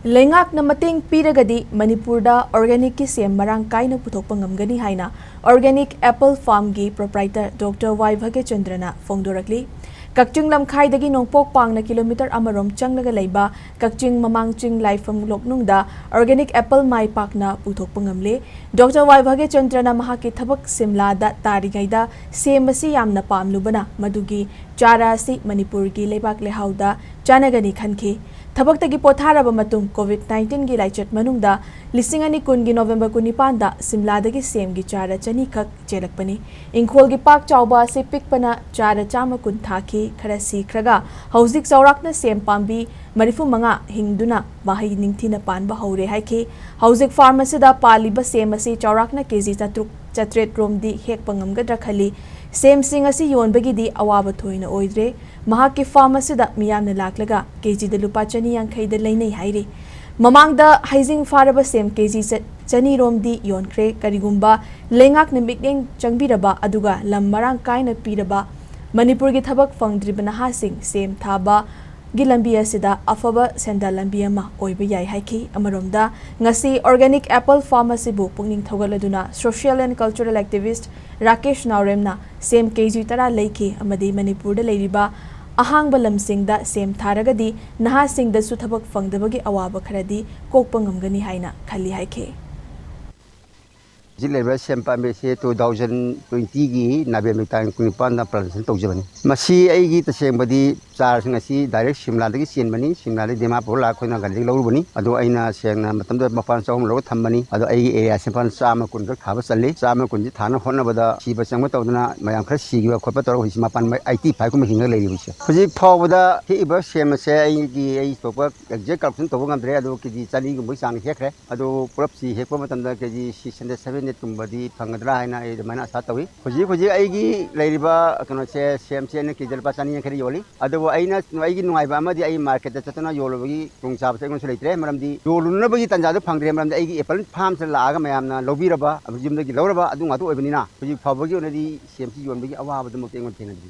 Leingakna mateng piragadi Manipurda organic ki Sem Marang Kaina Puthokpa Ngamgani haina organic apple farm gi proprietor Dr Y Bhagyachandra na fongdorakli. Kakching lamkhaidagi nongpok pangna kilometer amarom changlaga leiba kakching mamangching laifam loknungda organic apple mai pakna puthokpa ngamle. Dr Y Bhagyachandra na mahaki thabak Simla da tarigaida sem asi yamna pamlubana madugi chara asi Manipur gi leibak lehauda chanagani khanke. Thabak potharaba matung COVID-19 gi laichat manungda lisingani kun gi November kunipanda Simla dagi sem gi chara chani khak chelakpani. Imphal gi pak chauba se pikpana chara chama kun thaki khara sikhraga hauzik chaurakna sem pambi marifu manga hingduna bahai ningthina panba haure haike. Hauzik pharmacy da paliba sem asi chaurakna kg chatret romdi hekpa ngamgadra khali sem sing asi yonbagi di awaba thoina oidre. Mahaki pharmacy da miyamna laklaga kg da lupa chani yankhai da lainai haire. Mamangda haizing faraba sem kg chani romdi yonkre karigumba Leingakna mikneng changbiraba aduga lam Marang Kaina piraba Manipur gi thabak fangdribana hasing sem thaba gilambi asida afaba senda lambi ama oiba yai haiki amaromda ngasi organic apple pharmacy bu pungning thogaladuna social and cultural activist Rakesh Nauremna sem kg tara leiki amadi Manipur da leiriba ahang balam singda sem tharagadi naha singda su thabak fangdabagi awaba kharadi kokpa ngamgani haina khali haike. Jileba Sempame se 2020 gi November tang kunipanda presentation tawjabani masi aigi tasembadi char singasi direct Simla dagi sienbani Simla de Dimapur la khoina gali lawrubani ado aina sengna matamda mapan chawm lo thammani ado aigi area sempan chama kun ga khaba challe chama kun ji thana honna bada siba changma tawduna mayam khar sigi ba khopa tawro hisma pan 85 kum hinga leiri bise huji phawda hi iba semase aigi ai topa exact calculation tawga ngamdre ado kiji chali gum sang hekre ado purap si hekpa matamda kiji 607 kumbadi phangadra haina e mana asa tawi huji aigi leiriba kano se semse ne kijal pasani khari yoli ado aina aigi nuaiba amadi ai market ta chatana yologi tungcha ba segon suleitre maramdi yolunna bagi tanja do phangre maramdi aigi apple farm se laaga mayamna lobiraba jimdagi lawraba adu ngatu oibnina huji phawagi onadi semsi yonbagi awa ba dum tengon tenadi